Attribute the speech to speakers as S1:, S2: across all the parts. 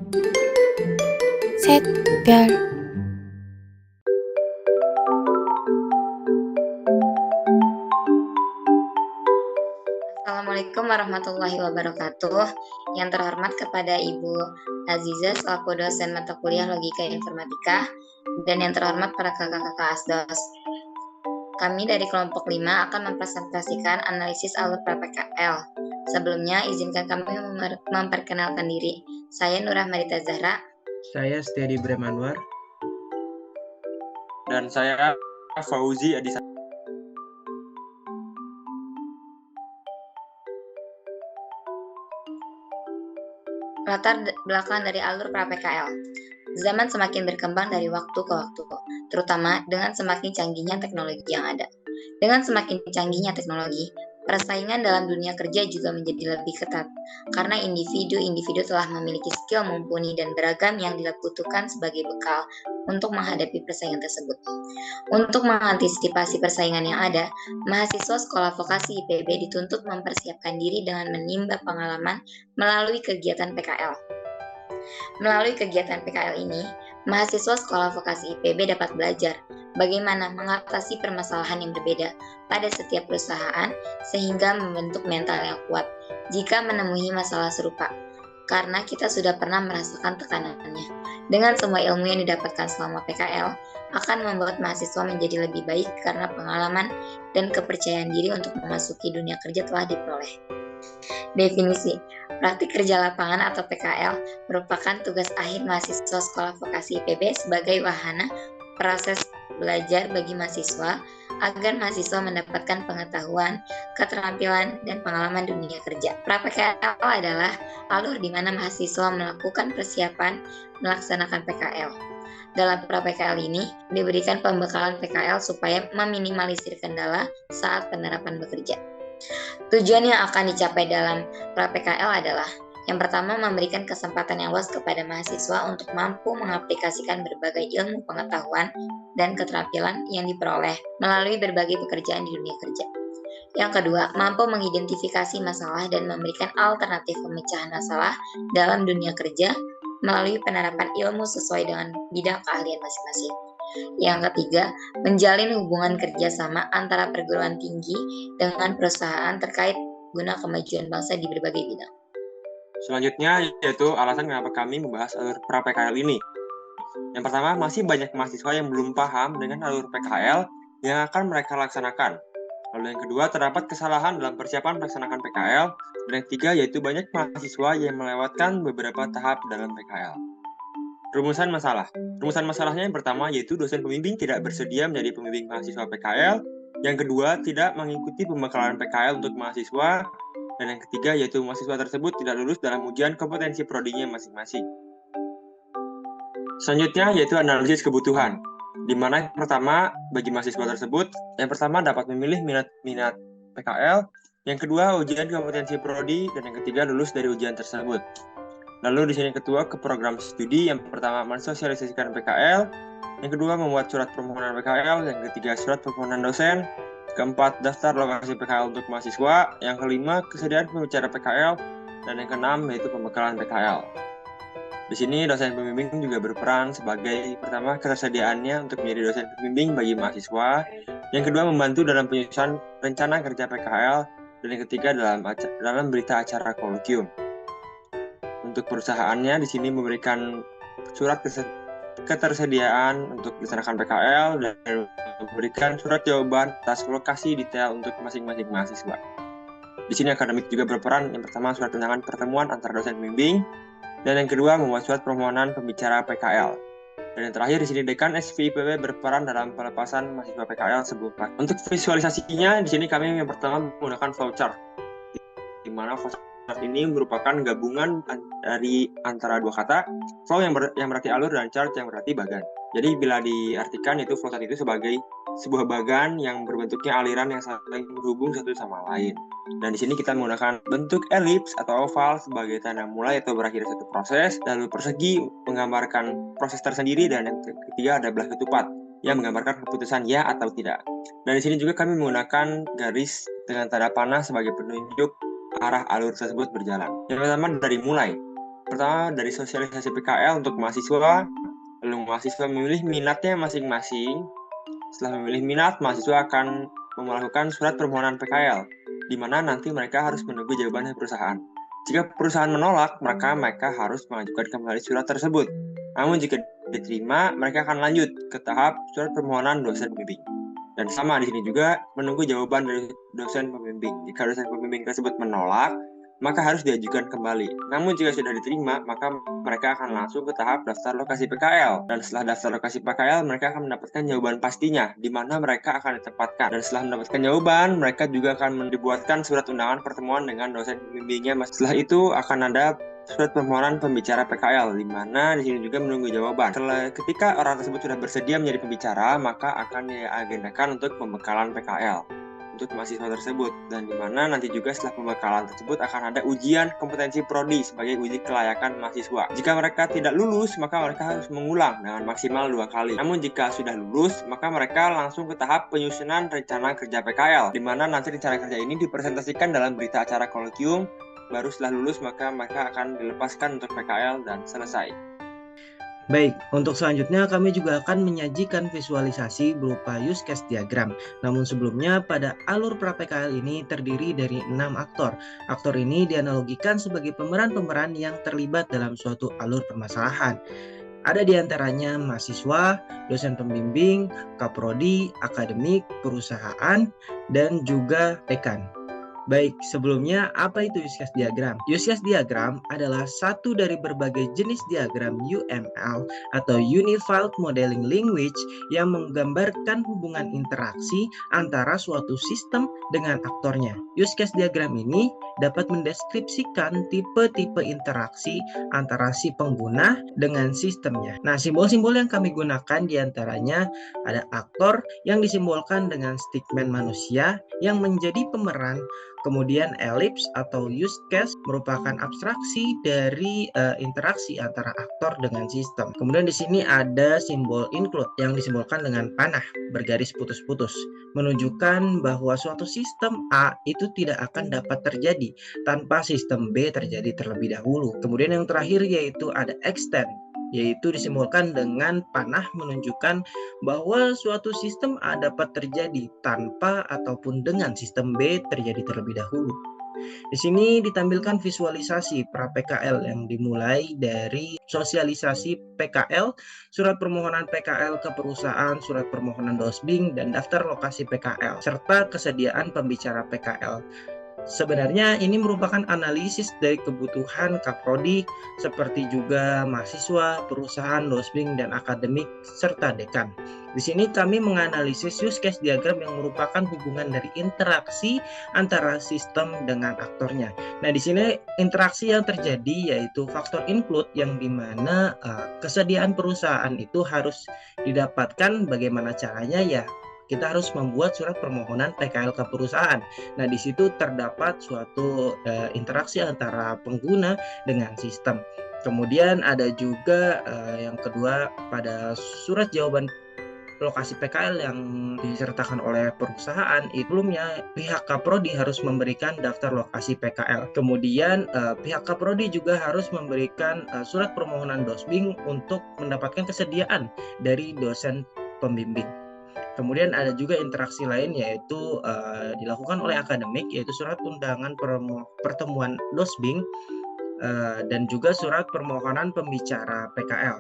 S1: Set, Girl.
S2: Assalamualaikum warahmatullahi wabarakatuh. Yang terhormat kepada Ibu Aziza selaku dosen mata kuliah Logika Informatika dan yang terhormat para kakak-kakak Asdos. Kami dari kelompok 5 akan mempresentasikan analisis alur PPKL. Sebelumnya, izinkan kami memperkenalkan diri. Saya Nurah Marita Zahra.
S3: Saya Setiadi Bremanwar. Dan saya Fauzi Adisa.
S2: Latar belakang dari alur PPKL. Zaman semakin berkembang dari waktu ke waktu, terutama dengan semakin canggihnya teknologi yang ada. Dengan semakin canggihnya teknologi, persaingan dalam dunia kerja juga menjadi lebih ketat, karena individu-individu telah memiliki skill mumpuni dan beragam yang dibutuhkan sebagai bekal untuk menghadapi persaingan tersebut. Untuk mengantisipasi persaingan yang ada, mahasiswa Sekolah Vokasi IPB dituntut mempersiapkan diri dengan menimba pengalaman melalui kegiatan PKL. Melalui kegiatan PKL ini, mahasiswa Sekolah Vokasi IPB dapat belajar bagaimana mengatasi permasalahan yang berbeda pada setiap perusahaan sehingga membentuk mental yang kuat jika menemui masalah serupa, karena kita sudah pernah merasakan tekanannya. Dengan semua ilmu yang didapatkan selama PKL, akan membuat mahasiswa menjadi lebih baik karena pengalaman dan kepercayaan diri untuk memasuki dunia kerja telah diperoleh. Definisi praktik kerja lapangan atau PKL merupakan tugas akhir mahasiswa Sekolah Vokasi IPB sebagai wahana proses belajar bagi mahasiswa agar mahasiswa mendapatkan pengetahuan, keterampilan, dan pengalaman dunia kerja. Pra-PKL adalah alur di mana mahasiswa melakukan persiapan melaksanakan PKL. Dalam pra-PKL ini, diberikan pembekalan PKL supaya meminimalisir kendala saat penerapan bekerja. Tujuan yang akan dicapai dalam pra-PKL adalah yang pertama, memberikan kesempatan yang luas kepada mahasiswa untuk mampu mengaplikasikan berbagai ilmu pengetahuan dan keterampilan yang diperoleh melalui berbagai pekerjaan di dunia kerja. Yang kedua, mampu mengidentifikasi masalah dan memberikan alternatif pemecahan masalah dalam dunia kerja melalui penerapan ilmu sesuai dengan bidang keahlian masing-masing. Yang ketiga, menjalin hubungan kerjasama antara perguruan tinggi dengan perusahaan terkait guna kemajuan bangsa di berbagai bidang.
S3: Selanjutnya yaitu alasan kenapa kami membahas alur pra-PKL ini. Yang pertama, masih banyak mahasiswa yang belum paham dengan alur PKL yang akan mereka laksanakan. Lalu yang kedua, terdapat kesalahan dalam persiapan melaksanakan PKL. Dan yang ketiga, yaitu banyak mahasiswa yang melewatkan beberapa tahap dalam PKL. Rumusan masalah. Rumusan masalahnya yang pertama yaitu dosen pembimbing tidak bersedia menjadi pembimbing mahasiswa PKL. Yang kedua, tidak mengikuti pembekalan PKL untuk mahasiswa. Dan yang ketiga yaitu mahasiswa tersebut tidak lulus dalam ujian kompetensi prodinya masing-masing. Selanjutnya yaitu analisis kebutuhan, di mana yang pertama bagi mahasiswa tersebut, yang pertama dapat memilih minat PKL, yang kedua ujian kompetensi prodi, dan yang ketiga lulus dari ujian tersebut. Lalu di sini kedua ke program studi, yang pertama mensosialisasikan PKL, yang kedua membuat surat permohonan PKL, yang ketiga surat permohonan dosen, keempat daftar lokasi PKL untuk mahasiswa, yang kelima kesediaan pembicara PKL, dan yang keenam yaitu pembekalan PKL. Di sini dosen pembimbing juga berperan sebagai pertama ketersediaannya untuk menjadi dosen pembimbing bagi mahasiswa, yang kedua membantu dalam penyusunan rencana kerja PKL, dan yang ketiga dalam berita acara kolokium. Untuk perusahaannya di sini memberikan surat ketersediaan untuk dilaksanakan PKL dan memberikan surat jawaban atas lokasi detail untuk masing-masing mahasiswa. Di sini akademik juga berperan, yang pertama surat undangan pertemuan antara dosen pembimbing, dan yang kedua membuat surat permohonan pembicara PKL. Dan yang terakhir di sini dekan SVIPB berperan dalam pelepasan mahasiswa PKL sebelum praktik. Untuk visualisasinya di sini kami yang pertama menggunakan flowchart, di mana flowchart ini merupakan gabungan dari antara dua kata, flow yang berarti alur dan chart yang berarti bagan. Jadi bila diartikan itu flowchart itu sebagai sebuah bagan yang berbentuknya aliran yang saling berhubung satu sama lain. Dan di sini kita menggunakan bentuk elips atau oval sebagai tanda mulai atau berakhir satu proses, lalu persegi menggambarkan proses tersendiri, dan yang ketiga ada belah ketupat yang menggambarkan keputusan ya atau tidak. Dan di sini juga kami menggunakan garis dengan tanda panah sebagai penunjuk arah alur tersebut berjalan. Yang pertama dari mulai. Pertama dari sosialisasi PKL untuk mahasiswa, lalu mahasiswa memilih minatnya masing-masing. Setelah memilih minat, mahasiswa akan melakukan surat permohonan PKL, di mana nanti mereka harus menunggu jawaban dari perusahaan. Jika perusahaan menolak, maka mereka harus mengajukan kembali surat tersebut. Namun jika diterima, mereka akan lanjut ke tahap surat permohonan dosen pembimbing. Dan sama di sini juga menunggu jawaban dari dosen pembimbing. Jika dosen pembimbing tersebut menolak, maka harus diajukan kembali. Namun jika sudah diterima, maka mereka akan langsung ke tahap daftar lokasi PKL. Dan setelah daftar lokasi PKL, mereka akan mendapatkan jawaban pastinya, di mana mereka akan ditempatkan. Dan setelah mendapatkan jawaban, mereka juga akan dibuatkan surat undangan pertemuan dengan dosen pembimbingnya. Setelah itu akan ada surat permohonan pembicara PKL, di mana di sini juga menunggu jawaban. Ketika orang tersebut sudah bersedia menjadi pembicara, maka akan diagendakan untuk pembekalan PKL untuk mahasiswa tersebut, dan di mana nanti juga setelah pembekalan tersebut akan ada ujian kompetensi prodi sebagai uji kelayakan mahasiswa. Jika mereka tidak lulus, maka mereka harus mengulang dengan maksimal 2 kali. Namun jika sudah lulus, maka mereka langsung ke tahap penyusunan rencana kerja PKL, di mana nanti rencana kerja ini dipresentasikan dalam berita acara kolegium. Baru setelah lulus, maka mereka akan dilepaskan untuk PKL dan selesai.
S4: Baik, untuk selanjutnya kami juga akan menyajikan visualisasi berupa use case diagram. Namun sebelumnya, pada alur pra-PKL ini terdiri dari 6 aktor. Aktor ini dianalogikan sebagai pemeran-pemeran yang terlibat dalam suatu alur permasalahan. Ada di antaranya mahasiswa, dosen pembimbing, kaprodi, akademik, perusahaan, dan juga dekan. Baik, sebelumnya apa itu use case diagram? Use case diagram adalah satu dari berbagai jenis diagram UML atau Unified Modeling Language yang menggambarkan hubungan interaksi antara suatu sistem dengan aktornya. Use case diagram ini dapat mendeskripsikan tipe-tipe interaksi antara si pengguna dengan sistemnya. Nah, simbol-simbol yang kami gunakan diantaranya ada aktor yang disimbolkan dengan stickman manusia yang menjadi pemeran. Kemudian elips atau use case merupakan abstraksi dari interaksi antara aktor dengan sistem. Kemudian di sini ada simbol include yang disimbolkan dengan panah bergaris putus-putus, menunjukkan bahwa suatu sistem A itu tidak akan dapat terjadi tanpa sistem B terjadi terlebih dahulu. Kemudian yang terakhir yaitu ada extend, yaitu disimbolkan dengan panah menunjukkan bahwa suatu sistem A dapat terjadi tanpa ataupun dengan sistem B terjadi terlebih dahulu. Di sini ditampilkan visualisasi pra-PKL yang dimulai dari sosialisasi PKL, surat permohonan PKL ke perusahaan, surat permohonan dosbing, dan daftar lokasi PKL, serta kesediaan pembicara PKL. Sebenarnya ini merupakan analisis dari kebutuhan kaprodi seperti juga mahasiswa, perusahaan, dosbing, dan akademik, serta dekan. Di sini kami menganalisis use case diagram yang merupakan hubungan dari interaksi antara sistem dengan aktornya. Nah, di sini interaksi yang terjadi yaitu faktor include yang dimana kesediaan perusahaan itu harus didapatkan. Bagaimana caranya ya? Kita harus membuat surat permohonan PKL ke perusahaan. Nah, di situ terdapat suatu interaksi antara pengguna dengan sistem. Kemudian ada juga yang kedua pada surat jawaban lokasi PKL yang disertakan oleh perusahaan, sebelumnya pihak kaprodi harus memberikan daftar lokasi PKL. Kemudian pihak kaprodi juga harus memberikan surat permohonan dosbing untuk mendapatkan kesediaan dari dosen pembimbing. Kemudian ada juga interaksi lain yaitu dilakukan oleh akademik, yaitu surat undangan pertemuan dosbing dan juga surat permohonan pembicara PKL.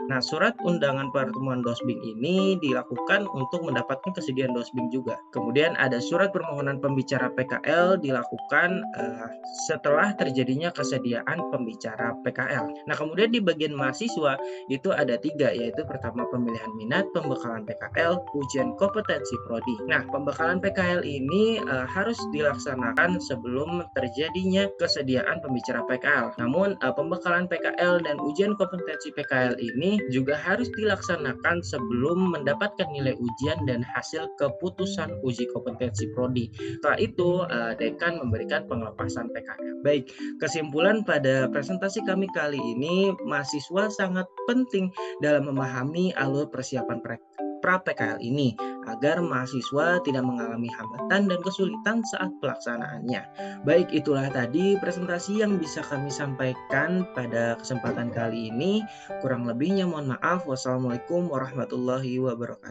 S4: Nah, surat undangan pertemuan dosbing ini dilakukan untuk mendapatkan kesediaan dosbing juga. Kemudian ada surat permohonan pembicara PKL dilakukan setelah terjadinya kesediaan pembicara PKL. Nah, kemudian di bagian mahasiswa itu ada 3, yaitu pertama pemilihan minat, pembekalan PKL, ujian kompetensi prodi. Nah, pembekalan PKL ini harus dilaksanakan sebelum terjadinya kesediaan pembicara PKL. Namun, pembekalan PKL dan ujian kompetensi PKL ini juga harus dilaksanakan sebelum mendapatkan nilai ujian dan hasil keputusan uji kompetensi prodi. Setelah itu, dekan memberikan pengelepasan PKL. Baik, kesimpulan pada presentasi kami kali ini, mahasiswa sangat penting dalam memahami alur persiapan pra-PKL ini agar mahasiswa tidak mengalami hambatan dan kesulitan saat pelaksanaannya. Baik, itulah tadi presentasi yang bisa kami sampaikan pada kesempatan kali ini. Kurang lebihnya mohon maaf. Wassalamualaikum warahmatullahi wabarakatuh.